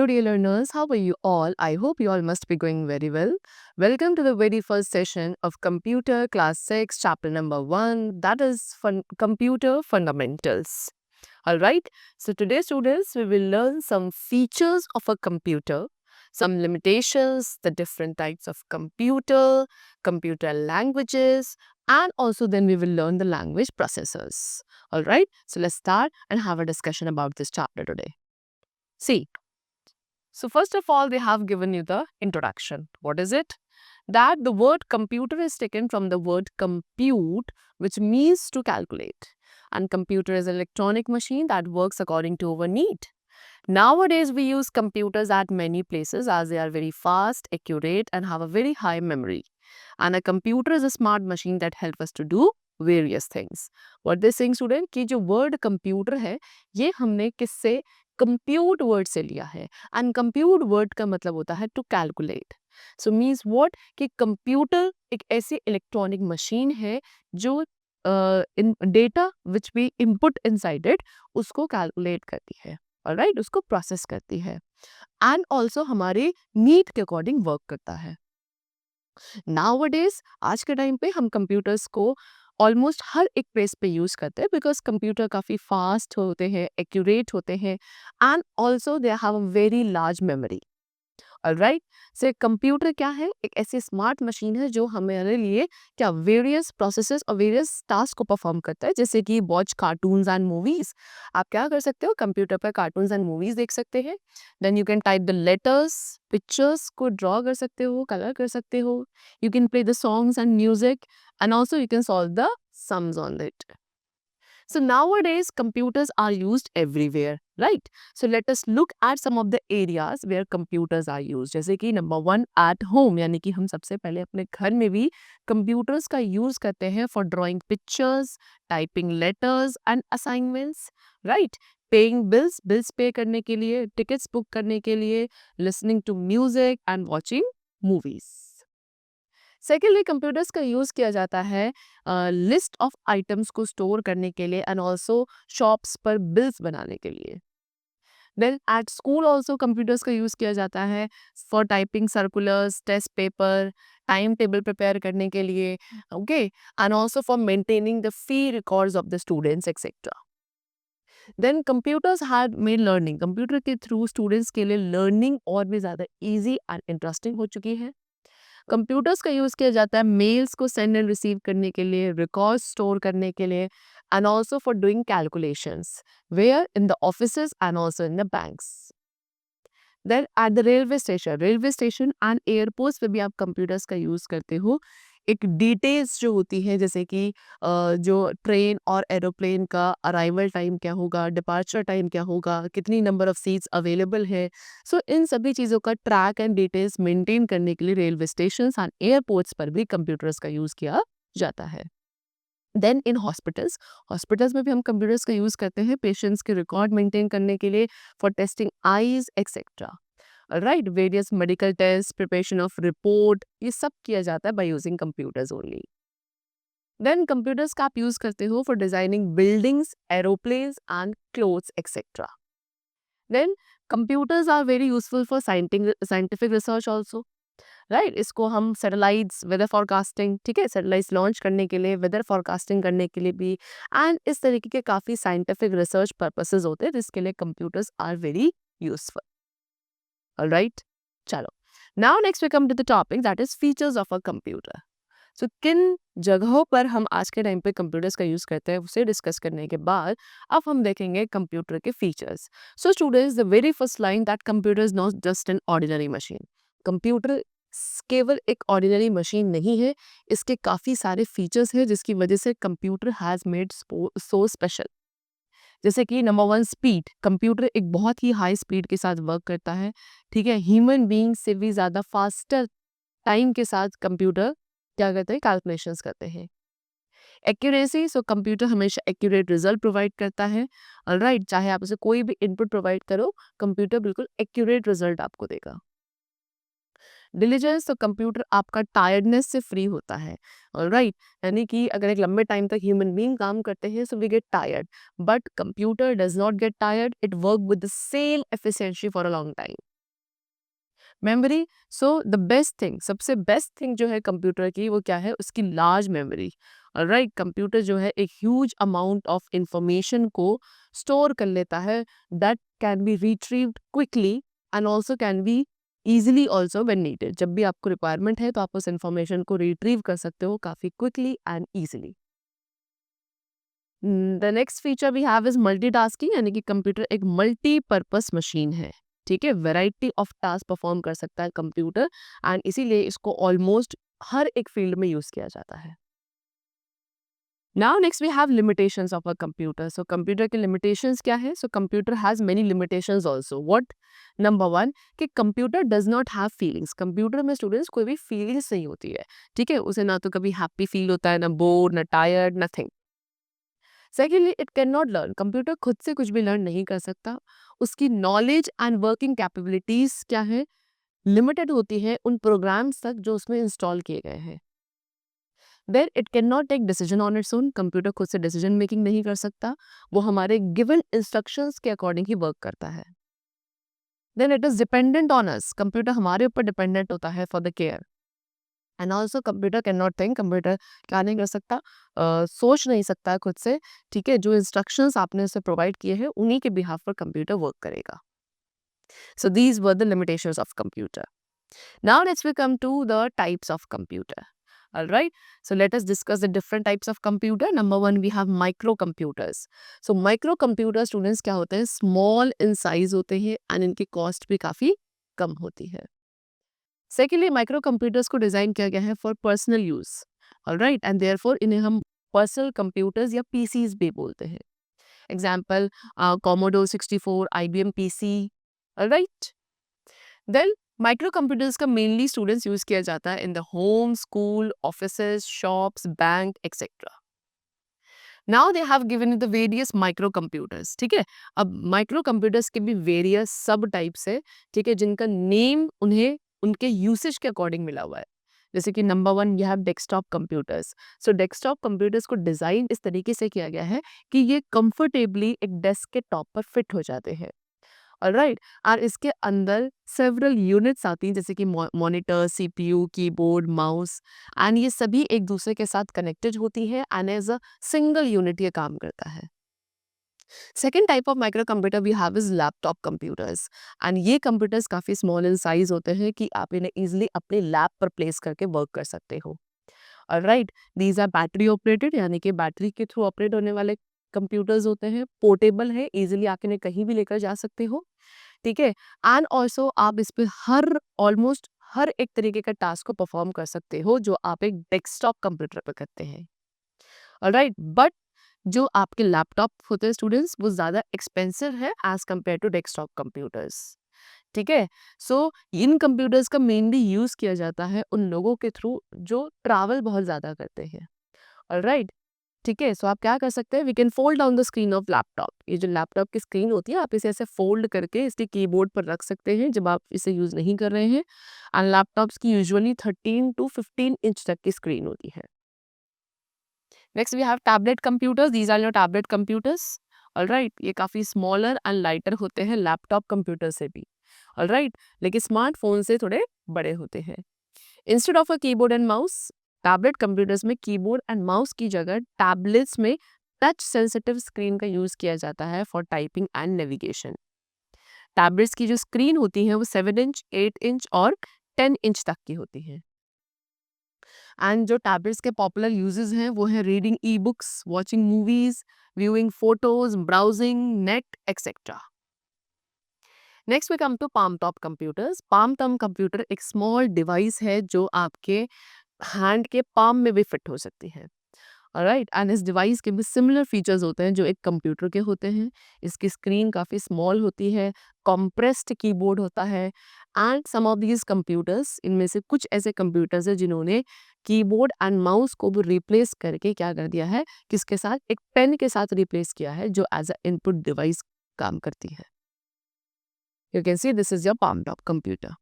Hello, dear learners. How are you all? I hope you all must be going very well. Welcome to the very first session of Computer Class 6, Chapter number 1, that is Computer Fundamentals. All right. So, today, students, we will learn some features of a computer, some limitations, the different types of computer languages, and also then we will learn the language processors. All right. So, let's start and have a discussion about this chapter today. See, so first of all, they have given you the introduction. What is it? That the word computer is taken from the word compute, which means to calculate. And computer is an electronic machine that works according to our need. Nowadays, we use computers at many places as they are very fast, accurate, and have a very high memory. And a computer is a smart machine that helps us to do various things. What they saying, student, कि जो word computer है, ये हमने किससे compute word से लिया है. And compute word का मतलब होता है to calculate. So means what कि computer एक ऐसी electronic machine है जो in data which we input inside it उसको calculate करती है. ऑलराइट, उसको प्रोसेस करती है एंड ऑल्सो हमारे नीड के अकॉर्डिंग वर्क करता है. नाउअडेज आज के टाइम पे हम कंप्यूटर्स को ऑलमोस्ट हर एक प्लेस पे यूज करते हैं बिकॉज कंप्यूटर काफ़ी फास्ट होते हैं, एक्यूरेट होते हैं and also they have a very large memory. Alright, so computer क्या है? एक ऐसी स्मार्ट मशीन है जो हमारे लिए क्या वेरियस प्रोसेसेस और वेरियस टास्क को परफॉर्म करता है, जैसे कि वॉच कार्टून्स एंड मूवीज. आप क्या कर सकते हो? कंप्यूटर पर कार्टून्स एंड मूवीज देख सकते हैं. Then you can type the letters, pictures को ड्रॉ कर सकते हो, कलर कर सकते हो. You can play the songs and music and also you can solve the sums on it. So nowadays computers are used everywhere, right? So let us look at some of the areas where computers are used. जैसे कि number 1 at home, यानी कि हम सबसे पहले अपने घर में भी computers का use करते हैं for drawing pictures, typing letters and assignments, right? Paying bills, bills pay करने के लिए, tickets book करने के लिए, listening to music and watching movies. Secondly computers का यूज़ किया जाता है लिस्ट ऑफ आइटम्स को स्टोर करने के लिए एंड ऑल्सो शॉप्स पर बिल्स बनाने के लिए. Then at school also computers का यूज़ किया जाता है for typing circulars, test paper, time table prepare करने के लिए, okay, and also for maintaining the fee records of the students etcetera. Then computers had made learning, computer के through students के लिए लर्निंग और भी ज़्यादा ईजी एंड इंटरेस्टिंग हो चुकी है. कंप्यूटर्स का यूज़ किया जाता है मेल्स को सेंड एंड रिसीव करने के लिए, रिकॉर्ड्स स्टोर करने के लिए and also for doing calculations where in the offices and also in the banks. Then at the railway station and airports पे भी आप कंप्यूटर्स का यूज़ करते हो. एक डिटेल्स जो होती है जैसे कि जो ट्रेन और एरोप्लेन का अराइवल टाइम क्या होगा, डिपार्चर टाइम क्या होगा, कितनी नंबर ऑफ सीट्स अवेलेबल है. सो इन सभी चीज़ों का ट्रैक एंड डिटेल्स मेंटेन करने के लिए रेलवे स्टेशन एंड एयरपोर्ट्स पर भी कंप्यूटर्स का यूज़ किया जाता है. देन इन हॉस्पिटल्स, हॉस्पिटल्स में भी हम कंप्यूटर्स का यूज़ करते हैं पेशेंट्स के रिकॉर्ड मेंटेन करने के लिए, for testing eyes etcetera. Right, various medical test, preparation of report, ये सब किया जाता है by using computers only. Then computers का आप यूज करते हो for designing buildings, aeroplanes and clothes etcetera. Then computers are very useful for scientific research also, right. इसको हम सैटेलाइट्स, वेदर फॉरकास्टिंग, ठीक है, सैटेलाइट्स लॉन्च करने के लिए, वेदर फॉरकास्टिंग करने के लिए भी एंड इस तरीके के काफ़ी साइंटिफिक रिसर्च पर्पसेस होते हैं जिसके लिए computers are very useful. Alright, चलो, now next we come to the topic that is features of a computer. So किन जगहों पर हम आज के टाइम पे कंप्यूटर्स का यूज़ करते हैं उसे डिस्कस करने के बाद अब हम देखेंगे कंप्यूटर के features. So students, the very first line that computer is not just an ordinary machine. Computer केवल एक ऑर्डिनरी मशीन नहीं है, इसके काफ़ी सारे फीचर्स हैं जिसकी वजह से computer has made so special. जैसे कि नंबर 1 स्पीड, कंप्यूटर एक बहुत ही हाई स्पीड के साथ वर्क करता है, ठीक है. ह्यूमन बीइंग से भी ज़्यादा फास्टर टाइम के साथ कंप्यूटर क्या करते हैं? कैलकुलेशंस करते हैं. एक्यूरेसी, सो कंप्यूटर हमेशा एक्यूरेट रिजल्ट प्रोवाइड करता है. ऑलराइट, चाहे आप उसे कोई भी इनपुट प्रोवाइड करो, कंप्यूटर बिल्कुल एक्यूरेट रिजल्ट आपको देगा. डिलीजेंस, तो कंप्यूटर आपका टायर्डनेस से फ्री होता है. ऑलराइट, यानी कि अगर एक लंबे टाइम तक ह्यूमन बीइंग काम करते हैं so we get tired, but computer does not get tired, it work with the same efficiency for a long time. Memory, so the best thing, सबसे बेस्ट थिंग जो है कंप्यूटर की वो क्या है, उसकी लार्ज मेमोरी। राइट, कंप्यूटर जो है एक ह्यूज अमाउंट ऑफ इंफॉर्मेशन को स्टोर कर लेता है, that can be retrieved quickly and also can be easily also when needed. जब भी आपको रिक्वायरमेंट है तो आप उस इंफॉर्मेशन को रिट्रीव कर सकते हो काफ़ी quickly and easily. The next feature we have is multitasking, यानी कि कंप्यूटर एक मल्टीपर्पस मशीन है। ठीक है, वैरायटी ऑफ टास्क परफॉर्म कर सकता है कंप्यूटर, एंड इसीलिए इसको ऑलमोस्ट हर एक फील्ड में यूज किया जाता है। Now next we have limitations of a computer. So computer के लिमिटेशंस क्या है? So computer has many limitations also. What? Number one, कि computer does not have feelings. Computer में स्टूडेंट्स कोई भी फीलिंग्स नहीं होती है। ठीक है, उसे ना तो कभी हैप्पी फील होता है, ना बोर, ना tired, nothing. Secondly, it can not learn. Computer खुद से कुछ भी लर्न नहीं कर सकता। उसकी नॉलेज एंड वर्किंग कैपेबिलिटीज क्या है, लिमिटेड होती है उन प्रोग्राम्स तक जो उसमें इंस्टॉल किए गए हैं। Then it can not take decision on its own. Computer खुद से डिसीजन मेकिंग नहीं कर सकता, वो हमारे गिवन इंस्ट्रक्शंस के अकॉर्डिंग ही वर्क करता है। Then it is dependent on us. Computer हमारे ऊपर डिपेंडेंट होता है for the care. And also computer can not think. Computer क्या नहीं कर सकता, सोच नहीं सकता खुद से। ठीक है, जो इंस्ट्रक्शंस आपने उसे प्रोवाइड किए हैं उन्हीं के बिहाफ पर कंप्यूटर वर्क करेगा। So these were the limitations of computer. Now let's we come to the types of computer. All right, so let us discuss the different types of computer. Number one, we have microcomputers. So microcomputer students क्या होते हैं, small in size होते हैं and इनकी cost भी काफ़ी कम होती है। सेकेंडली, माइक्रो कंप्यूटर्स को डिजाइन किया गया है for personal use. Alright, and therefore इन्हें हम पर्सनल कंप्यूटर्स या पीसीज भी बोलते हैं। Example, Commodore 64, IBM PC। Alright, then micro computers का मेनली स्टूडेंट्स यूज किया जाता है in the home, school, offices, shops, bank etcetera. Now they have given the various micro computers. ठीक है, अब माइक्रो कंप्यूटर्स के भी वेरियस सब टाइप्स है। ठीक है, जिनका नेम उन्हें उनके यूसेज के अकॉर्डिंग मिला हुआ है। जैसे कि number one, you have desktop computers. So desktop computers को डिजाइन इस तरीके से किया गया है कि ये कंफर्टेबली एक डेस्क के टॉप पर फिट हो जाते हैं। ऑलराइट, और इसके अंदर सेवरल यूनिट्स आती हैं, जैसे कि monitor, CPU, keyboard, mouse, and ये सभी एक दूसरे के साथ कनेक्टेड होती है and as a single unit ये काम करता है। Second type of micro computer we have is laptop computers, and ये कंप्यूटर्स काफ़ी स्मॉल इन साइज होते हैं कि आप इन्हें इजिली अपने लैप पर प्लेस करके वर्क कर सकते हो। Alright, these are battery operated, यानी कि बैटरी के थ्रू ऑपरेट होने वाले कंप्यूटर्स होते हैं। पोर्टेबल है, इजिली आप इन्हें कहीं भी लेकर जा सकते हो। ठीक है, एंड ऑल्सो आप इस पे हर ऑलमोस्ट हर एक तरीके का टास्क को परफॉर्म कर सकते हो जो आप एक डेस्कटॉप कंप्यूटर पर करते हैं। ऑलराइट, बट जो आपके लैपटॉप होते हैं स्टूडेंट्स, वो ज़्यादा एक्सपेंसिव है as compare to desktop computers. ठीक है, सो इन कंप्यूटर्स का मेनली यूज़ किया जाता है उन लोगों के थ्रू जो ट्रैवल बहुत ज़्यादा करते हैं। ऑलराइट, ठीक है, सो आप क्या कर सकते हैं, we can fold down the screen of laptop. ये जो लैपटॉप की स्क्रीन होती है, आप इसे ऐसे फोल्ड करके इसके कीबोर्ड पर रख सकते हैं जब आप इसे यूज़ नहीं कर रहे हैं। एंड लैपटॉप्स की यूजुअली 13 टू 15 इंच तक की स्क्रीन होती है। Next we have tablet computers. These are your tablet computers. Alright, ये काफ़ी स्मॉलर एंड लाइटर होते हैं लैपटॉप कंप्यूटर से भी। ऑलराइट, लेकिन स्मार्टफोन से थोड़े बड़े होते हैं। Instead of a keyboard and mouse, tablet computers में कीबोर्ड एंड माउस की जगह टैबलेट्स में टच सेंसिटिव स्क्रीन का यूज किया जाता है for typing and navigation. Tablets की जो स्क्रीन होती है वो 7 इंच, 8 इंच और 10 इंच तक की होती है। एंड जो टैबलेट्स के पॉपुलर यूजेस हैं वो हैं reading e books, watching movies, viewing photos, browsing net etcetera. Next we come to palm top computers. Palm top computer एक स्मॉल डिवाइस है जो आपके हैंड के पाम में भी फिट हो सकती है। ऑलराइट, एंड इस डिवाइस के भी सिमिलर फीचर्स होते हैं जो एक कंप्यूटर के होते हैं। इसकी स्क्रीन काफ़ी स्मॉल होती है, कॉम्प्रेस्ड कीबोर्ड होता है, and some of these computers, इनमें से कुछ ऐसे कंप्यूटर्स हैं जिन्होंने कीबोर्ड एंड माउस को भी रिप्लेस करके क्या कर दिया है, किसके साथ, एक पेन के साथ रिप्लेस किया है जो एज अ इनपुट डिवाइस काम करती है। You can see this is your palm top computer.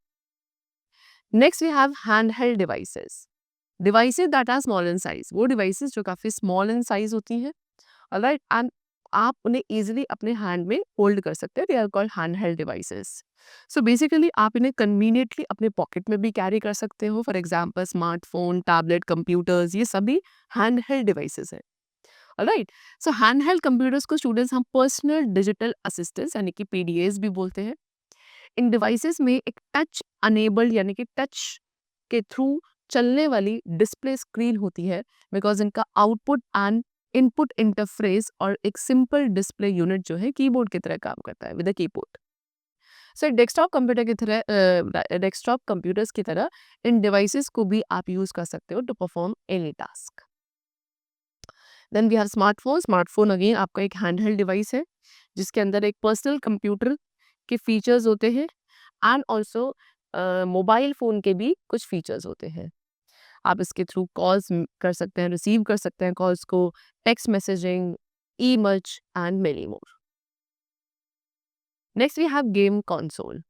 Next we have hand held devices. Devices that are small in size, वो डिवाइसेस जो काफ़ी स्मॉल इन साइज होती हैं। ऑलराइट, एंड आप उन्हें ईजिली अपने हैंड में होल्ड कर सकते हैं. They are called hand held devices. So basically आप इन्हें कन्वीनियंटली अपने पॉकेट में भी कैरी कर सकते हो. For example smartphone, tablet, computers, ये सभी हैंड हेल्ड डिवाइसेस है. राइट. सो हैंड हेल्ड कंप्यूटर्स को स्टूडेंट्स हम पर्सनल डिजिटल असिस्टेंट्स यानी कि पीडीएस भी बोलते हैं. इन डिवाइसेस में एक टच अनेबल्ड यानी कि टच के थ्रू चलने वाली डिस्प्ले स्क्रीन होती है, बिकॉज इनका आउटपुट एंड इनपुट इंटरफेस और एक सिंपल डिस्प्ले यूनिट जो है कीबोर्ड की तरह काम करता है with a keyboard. So desktop computer की तरह डेस्कटॉप कंप्यूटर्स की तरह इन डिवाइसेस को भी आप यूज कर सकते हो to perform any task. Then we have smartphone. Smartphone again आपका एक हैंडहेल्ड डिवाइस है जिसके अंदर एक पर्सनल कंप्यूटर के फीचर्स होते हैं एंड ऑल्सो मोबाइल फ़ोन के भी कुछ फीचर्स होते हैं. आप इसके थ्रू कॉल्स कर सकते हैं, रिसीव कर सकते हैं कॉल्स को, text messaging, emails and many more. Next we have game console.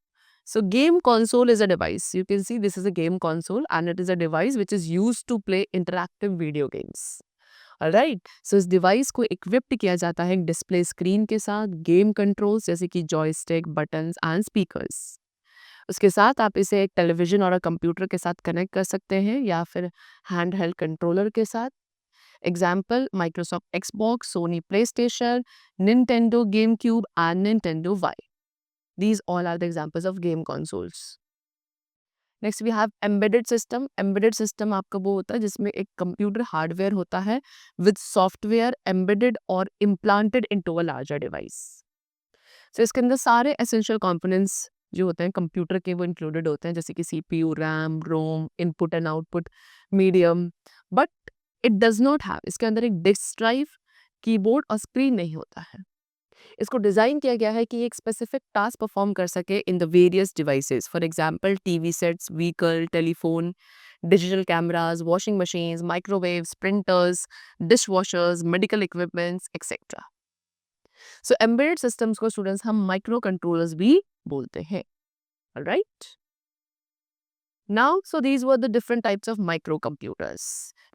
So game console is a device. You can see this is a game console and it is a device which is used to play interactive video games. Alright. So इस device को equipped किया जाता है एक display screen के साथ, game controls जैसे कि जॉयस्टिक, बटन्स एंड स्पीकर्स. उसके साथ आप इसे एक टेलीविजन और कंप्यूटर के साथ कनेक्ट कर सकते हैं या फिर हैंड हेल्ड कंट्रोलर के साथ. Example Microsoft Xbox, Sony PlayStation, Nintendo GameCube and Nintendo Wii. These all are the examples of game consoles. Next we have embedded system. Embedded system आपका वो होता है जिसमें एक कंप्यूटर हार्डवेयर होता है with software embedded or implanted into a larger device. So इसके अंदर सारे essential components जो होते हैं कंप्यूटर के वो इंक्लूडेड होते हैं जैसे कि CPU, RAM, ROM, input and output medium. But it does not have, इसके अंदर एक डिस्क ड्राइव, कीबोर्ड और स्क्रीन नहीं होता है. इसको डिज़ाइन किया गया है कि एक स्पेसिफिक टास्क परफॉर्म कर सके in the various devices. For example TV sets, vehicle, telephone, digital cameras, washing machines, microwaves, printers, dish washers, medical equipments etcetera. So embedded systems को स्टूडेंट्स हम माइक्रो कंट्रोलर्स भी बोलते हैं. Right. Now, so these were the different types of microcomputers.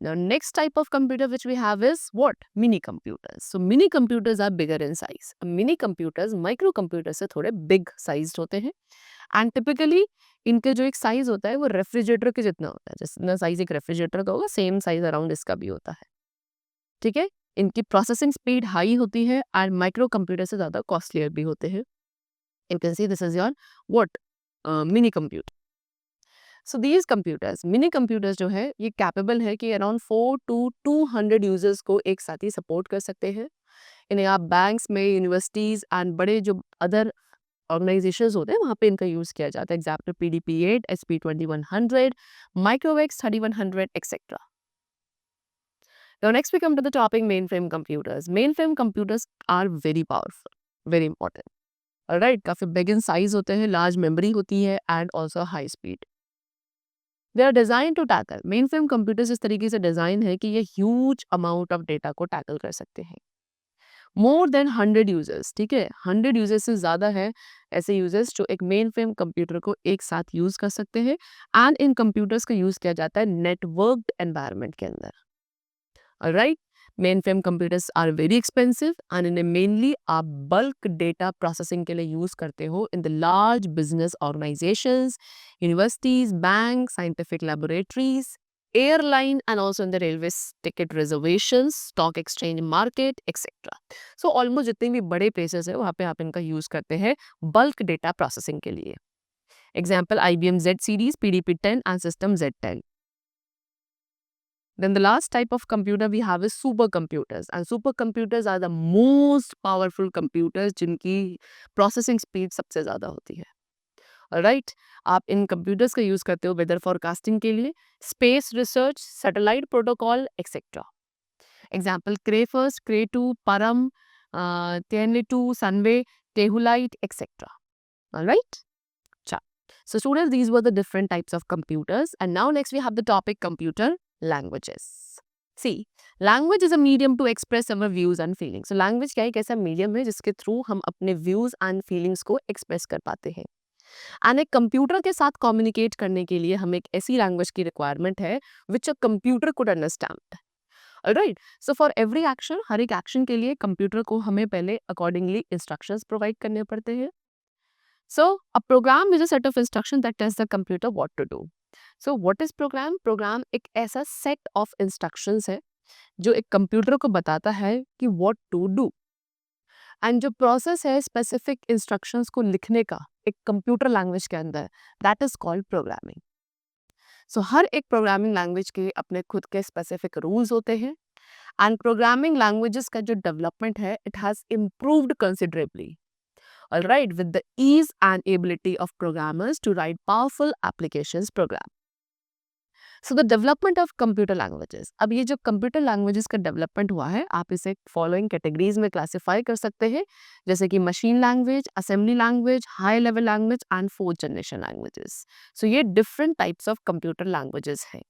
Now, next type of computer which we have is what? Mini computers. So, mini computers are bigger in size. Mini computers, microcomputers से थोड़े big sized होते हैं. And typically, इनके जो एक size होता है वो रेफ्रिजरेटर के जितना होता है. जितना साइज एक रेफ्रिजरेटर का होगा सेम साइज अराउंड इसका भी होता है. ठीक है. इनकी प्रोसेसिंग स्पीड हाई होती है एंड माइक्रो कंप्यूटर से ज़्यादा कॉस्टलियर भी होते हैं. You can see this is your what mini computer. So these computers, mini computers जो है ये कैपेबल है कि अराउंड 4 to 200 यूजर्स को एक साथ ही सपोर्ट कर सकते हैं. इन्हें आप बैंक्स में, यूनिवर्सिटीज़ एंड बड़े जो अदर ऑर्गेनाइजेशंस होते हैं वहाँ पे इनका यूज़ किया जाता है. Example PDP-8, SP-2100, Microvex 3100 etcetera. Now next we come to the topic mainframe computers. Mainframe computers are very powerful, very important. Alright, काफ़ी big in size होते हैं, large memory होती है and also high speed. They are design to tackle. Mainframe computers इस तरीके से design है कि ये ह्यूज अमाउंट ऑफ डेटा को टैकल कर सकते हैं. More than 100 users. ठीक है, 100 यूजर्स से ज़्यादा है ऐसे यूजर्स जो एक मेन फ्रेम कंप्यूटर को एक साथ यूज़ कर सकते हैं. एंड इन कंप्यूटर्स का यूज़ किया जाता है नेटवर्क्ड एनवायरनमेंट के अंदर. Alright. Mainframe computers are very expensive and इन्हें मेनली आप बल्क डेटा प्रोसेसिंग के लिए यूज़ करते हो in the large business organisations, universities, bank, scientific laboratories, airline and also in the railway ticket reservation, stock exchange market etcetera. So almost जितने भी बड़े places है वहाँ पे आप इनका यूज़ करते हैं बल्क डेटा प्रोसेसिंग के लिए. Example IBM Z series, PDP-10 and System Z10. Then the last type of computer we have is supercomputers, and supercomputers are the most powerful computers जिनकी processing speed सबसे ज़्यादा होती है. Alright, आप इन computers का use करते हो weather forecasting के लिए, space research, satellite protocol, etc. Example Cray first, Cray 2, Param, Tianli 2, Sunway, Tehulite, etc. Alright. So students, these were the different types of computers, and now next we have the topic computer languages. See, language is a medium to express our views and feelings. So language क्या एक ऐसा medium है जिसके through हम अपने views and feelings को express कर पाते हैं. And एक कंप्यूटर के साथ communicate करने के लिए हमें एक ऐसी language की requirement है which a computer could understand. Alright. So for every action, हर एक एक्शन के लिए कंप्यूटर को हमें पहले अकॉर्डिंगली इंस्ट्रक्शंस प्रोवाइड करने पड़ते हैं। So a program is a set of instruction that tells the computer what to do. So what is program? Program एक ऐसा सेट ऑफ इंस्ट्रक्शंस है जो एक कंप्यूटर को बताता है कि व्हाट टू डू। एंड जो प्रोसेस है स्पेसिफिक इंस्ट्रक्शंस को लिखने का एक कंप्यूटर लैंग्वेज के अंदर, दैट इज कॉल्ड प्रोग्रामिंग। सो हर एक प्रोग्रामिंग लैंग्वेज के अपने खुद के स्पेसिफिक रूल्स होते हैं। एंड प्रोग्रामिंग लैंग्वेजेस का जो डेवलपमेंट है, it has improved considerably, alright, with the ease and ability of programmers to write powerful applications program. So the development of computer languages, अब ये जो कंप्यूटर लैंग्वेजेस का development हुआ है, आप इसे फॉलोइंग कैटेगरीज में क्लासिफाई कर सकते हैं, जैसे कि machine language, assembly language, high level language and fourth generation languages. So ये different types of computer languages हैं।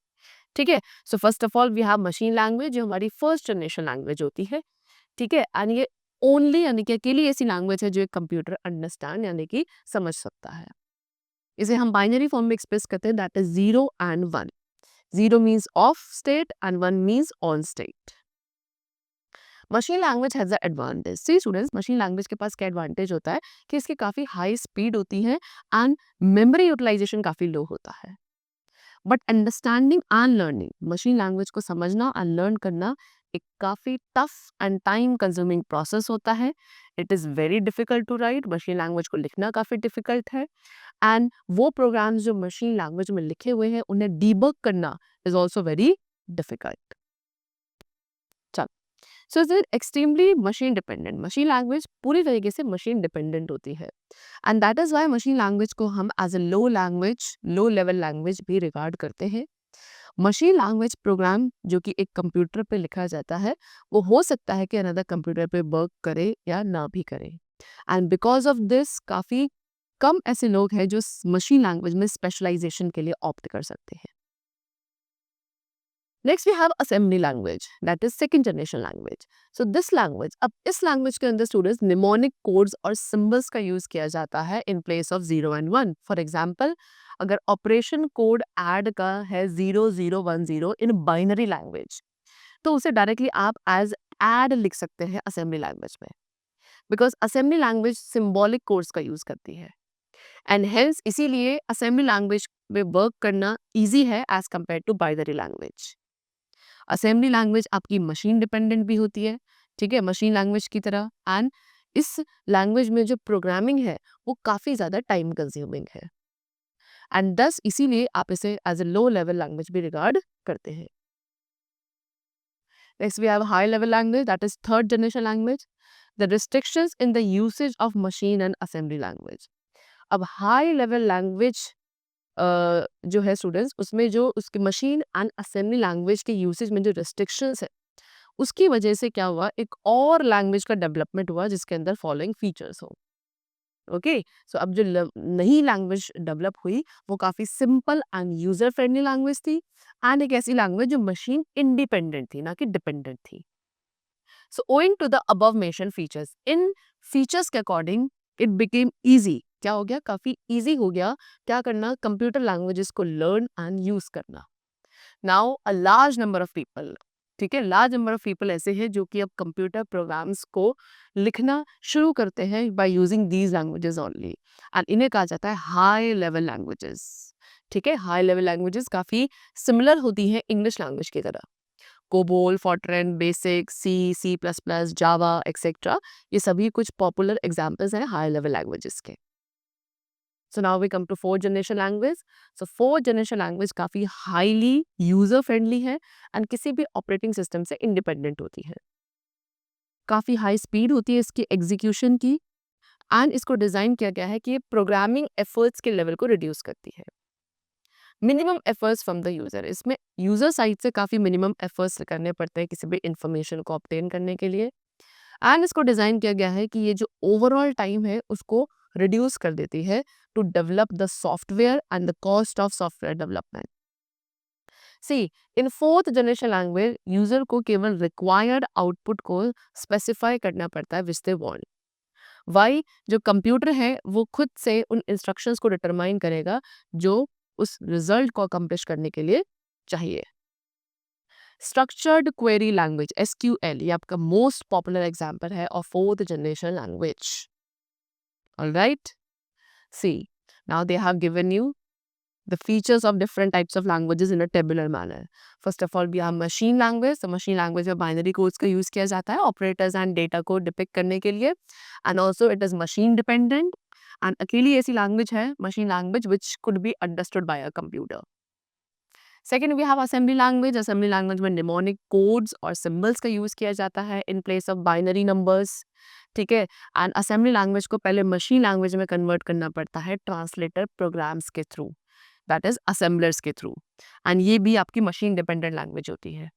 ठीक है। So first of all we have machine language, जो हमारी फर्स्ट जनरेशन लैंग्वेज होती है। ठीक है। एंड ये ओनली यानी कि अकेली ऐसी लैंग्वेज है जो एक कंप्यूटर अंडरस्टैंड यानी कि समझ सकता है। इसे हम बाइनरी फॉर्म में एक्सप्रेस करते हैं, that is 0 and 1। 0 means off state and 1 means on state. Machine language has a advantage. See students, machine language के पास क्या एडवांटेज होता है कि इसकी काफ़ी हाई स्पीड होती है एंड मेमोरी यूटिलाइजेशन काफ़ी लो होता है। But understanding and learning, machine language को समझना एंड लर्न करना एक काफ़ी tough and time consuming process होता है। It is very difficult to write, machine language को लिखना काफ़ी डिफिकल्ट है। एंड वो प्रोग्राम्स जो मशीन लैंग्वेज में लिखे हुए हैं उन्हें डीबग करना इज ऑल्सो वेरी डिफिकल्ट। चल, so is it extremely machine dependent, machine language पूरी तरीके से मशीन डिपेंडेंट होती है। And that is why machine language को हम as a low language, low level language भी रिगार्ड करते हैं। मशीन लैंग्वेज प्रोग्राम जो कि एक कंप्यूटर पे लिखा जाता है, वो हो सकता है कि अनदर कंप्यूटर पे वर्क करे या ना भी करे। एंड बिकॉज ऑफ दिस काफ़ी कम ऐसे लोग हैं जो मशीन लैंग्वेज में स्पेशलाइजेशन के लिए ऑप्ट कर सकते हैं। Next we have assembly language, that is second generation language. So this language, अब इस लैंग्वेज के अंदर स्टूडेंट्स निमोनिक कोड्स और सिंबल्स का यूज किया जाता है in place of 0 and 1। For example, अगर ऑपरेशन कोड ऐड का है 0010 इन बाइनरी लैंग्वेज, तो उसे डायरेक्टली आप एज ऐड लिख सकते हैं असेंबली लैंग्वेज में, because assembly language symbolic codes का यूज करती है। एंड हेंस इसीलिए असेंबली लैंग्वेज में वर्क करना ईजी है as compare to binary language. Assembly language आपकी मशीन डिपेंडेंट भी होती है, ठीक है, मशीन लैंग्वेज की तरह। एंड इस लैंग्वेज में जो प्रोग्रामिंग है वो काफ़ी ज़्यादा टाइम कंज्यूमिंग है। एंड दस इसीलिए आप इसे as a low level language भी रिगार्ड करते हैं। Next we have high level language, that is third generation language. The restrictions in the usage of machine and assembly language. अब हाई लेवल लैंग्वेज जो है स्टूडेंट्स, उसमें जो उसकी machine and assembly language के यूसेज में जो रिस्ट्रिक्शंस है, उसकी वजह से क्या हुआ, एक और लैंग्वेज का डेवलपमेंट हुआ जिसके अंदर फॉलोइंग फीचर्स हो। ओके, सो अब जो नई लैंग्वेज डेवलप हुई वो काफ़ी simple and user friendly language थी, एंड एक ऐसी लैंग्वेज जो मशीन इंडिपेंडेंट थी, ना कि डिपेंडेंट थी। So owing to the above mention features, इन फीचर्स के अकॉर्डिंग इट बिकेम ईजी, क्या हो गया, काफ़ी ईजी हो गया क्या करना, कंप्यूटर लैंग्वेजेस को लर्न एंड यूज करना। Now a large number of people, ठीक है, लार्ज नंबर ऑफ पीपल ऐसे हैं जो कि अब कंप्यूटर प्रोग्राम्स को लिखना शुरू करते हैं by using these languages only, and इन्हें कहा जाता है हाई लेवल लैंग्वेजेस। ठीक है, हाई लेवल लैंग्वेजेस काफ़ी सिमिलर होती हैं इंग्लिश लैंग्वेज की तरह। COBOL, Fortran, BASIC, C, C plus plus, Java etcetera, ये सभी कुछ पॉपुलर एग्जाम्पल्स हैं हाई लेवल लैंग्वेजेस के। So now we come to fourth generation language. So fourth generation language काफ़ी हाईली यूजर फ्रेंडली है and किसी भी ऑपरेटिंग सिस्टम से इंडिपेंडेंट होती है। काफ़ी हाई स्पीड होती है इसकी एग्जीक्यूशन की, एंड इसको डिज़ाइन किया गया है कि ये प्रोग्रामिंग एफर्ट्स के लेवल को रिड्यूस करती है। Minimum efforts from the user, इसमें यूज़र साइड से काफ़ी मिनिमम एफर्ट्स करने पड़ते हैं किसी भी इंफॉर्मेशन को ऑब्टेन करने के लिए। एंड इसको डिज़ाइन किया गया है कि ये जो ओवरऑल टाइम है उसको रिड्यूस कर देती है to develop the software and the cost of software development. See, in fourth generation language user को केवल रिक्वायर्ड आउटपुट को स्पेसिफाई करना पड़ता है विच दे वांट। वाई, जो कंप्यूटर है वो खुद से उन इंस्ट्रक्शंस को डिटरमाइन करेगा जो उस रिजल्ट को अकम्प्लिश करने के लिए चाहिए। स्ट्रक्चर्ड क्वेरी लैंग्वेज SQL, ये आपका मोस्ट पॉपुलर एग्जाम्पल है of fourth generation language. Alright, see now they have given you the features of different types of languages in a tabular manner. First of all, we have machine language. So machine language में binary codes का use किया जाता है operators and data को depict करने के लिए, and also it is machine dependent. And अकेली ऐसी language है machine language which could be understood by a computer. Second, we have assembly language. Assembly language में mnemonic codes और symbols का use किया जाता है in place of binary numbers. ठीक है, एंड असेंबली लैंग्वेज को पहले मशीन लैंग्वेज में कन्वर्ट करना पड़ता है ट्रांसलेटर प्रोग्राम्स के थ्रू, दैट इज असेंबलर्स के थ्रू, एंड ये भी आपकी मशीन डिपेंडेंट लैंग्वेज होती है.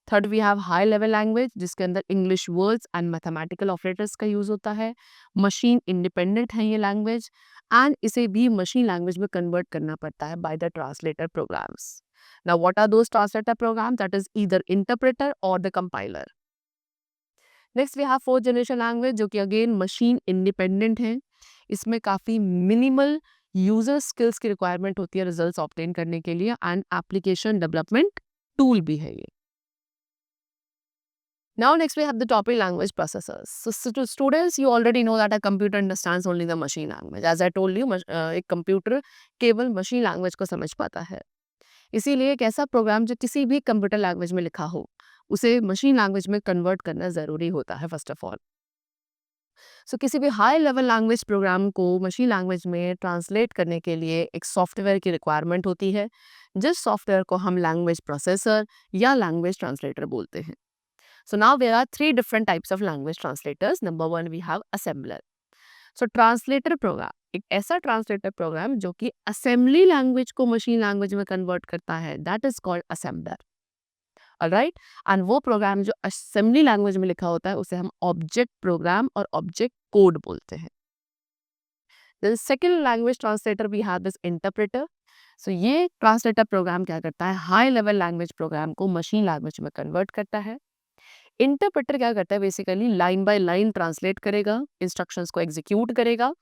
Third, we have high level language जिसके अंदर English words and mathematical operators का यूज होता है. मशीन इंडिपेंडेंट है ये लैंग्वेज, एंड इसे भी मशीन लैंग्वेज में कन्वर्ट करना पड़ता है by the translator programs. Now what are those translator program? That is either interpreter or the compiler. Next we have fourth generation language जो कि अगेन मशीन इंडिपेंडेंट है. इसमें काफ़ी मिनिमल यूजर स्किल्स की रिक्वायरमेंट होती है रिजल्ट्स ऑब्टेन करने के लिए, एंड एप्लीकेशन डेवलपमेंट टूल भी है ये. Now next we have the topic language processors. So to students, you already know that a computer understands only the machine language. As I told you, एक computer केवल machine language को समझ पाता है. इसीलिए एक ऐसा प्रोग्राम जो किसी भी कंप्यूटर लैंग्वेज में लिखा हो उसे मशीन लैंग्वेज में कन्वर्ट करना ज़रूरी होता है फर्स्ट ऑफ ऑल. सो किसी भी हाई लेवल लैंग्वेज प्रोग्राम को मशीन लैंग्वेज में ट्रांसलेट करने के लिए एक सॉफ्टवेयर की रिक्वायरमेंट होती है, जिस सॉफ्टवेयर को हम लैंग्वेज प्रोसेसर या लैंग्वेज ट्रांसलेटर बोलते हैं. So now there are 3 different types of language translators. Number 1 we have assembler. So translator program एक ऐसा ट्रांसलेटर प्रोग्राम जो कि असेंबली लैंग्वेज को मशीन लैंग्वेज में कन्वर्ट करता है, that is called assembler. Alright, and वो प्रोग्राम जो असेंबली लैंग्वेज में लिखा होता है उसे हम ऑब्जेक्ट प्रोग्राम और ऑब्जेक्ट कोड बोलते हैं. Then second language translator we have this interpreter. So ये ट्रांसलेटर प्रोग्राम क्या करता है, हाई लेवल लैंग्वेज प्रोग्राम को मशीन लैंग्वेज में कन्वर्ट करता है. इंटरप्रेटर क्या करता है, basically line by line translate करेगा, इंस्ट्रक्शंस को एग्जीक्यूट करेगा,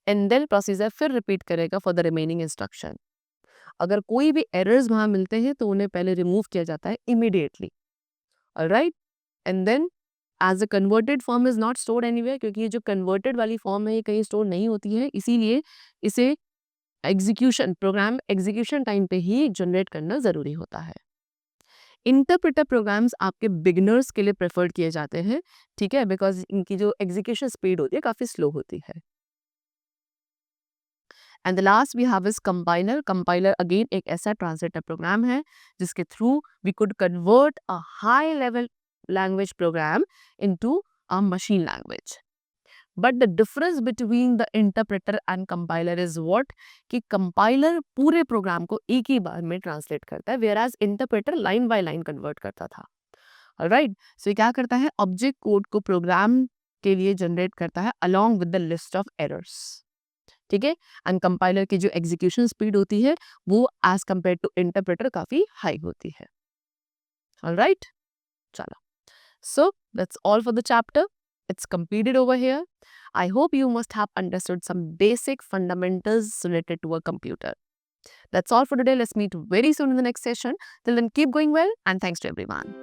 एंड देन प्रोसीजर फिर रिपीट करेगा फॉर द रिमेनिंग इंस्ट्रक्शन. अगर कोई भी एरर्स वहां मिलते हैं तो उन्हें पहले रिमूव किया जाता है immediately. Alright, and then as a converted form is not stored anywhere, क्योंकि ये जो कन्वर्टेड वाली फॉर्म है ये कहीं स्टोर नहीं होती है, इसीलिए इसे एग्जीक्यूशन प्रोग्राम एग्जीक्यूशन टाइम पे ही जनरेट करना ज़रूरी होता है. इंटरप्रेटर प्रोग्राम्स आपके बिगिनर्स के लिए प्रेफर्ड किए जाते हैं, ठीक है, बिकॉज इनकी जो एग्जीक्यूशन स्पीड होती है काफ़ी स्लो होती है. And the last we have is compiler. Compiler again एक ऐसा ट्रांसलेटर प्रोग्राम है जिसके through we could convert a high level language program into a machine language. But the difference between the interpreter and compiler is what, कि compiler पूरे program को एक ही बार में ट्रांसलेट करता है, whereas interpreter line by line convert करता था. राइट, सो ये क्या करता है, ऑब्जेक्ट कोड को प्रोग्राम के लिए जनरेट करता है along with the list of errors. ठीक है, एंड कंपाइलर की जो एग्जीक्यूशन स्पीड होती है वो एज कंपेयर टू इंटरप्रेटर काफी हाई होती है. ऑलराइट, चलो, so that's all for the chapter. It's completed over here. I hope you must have understood some basic fundamentals related to a computer. That's all for today. Let's meet very soon in the next session. Till then, keep going well, and thanks to everyone.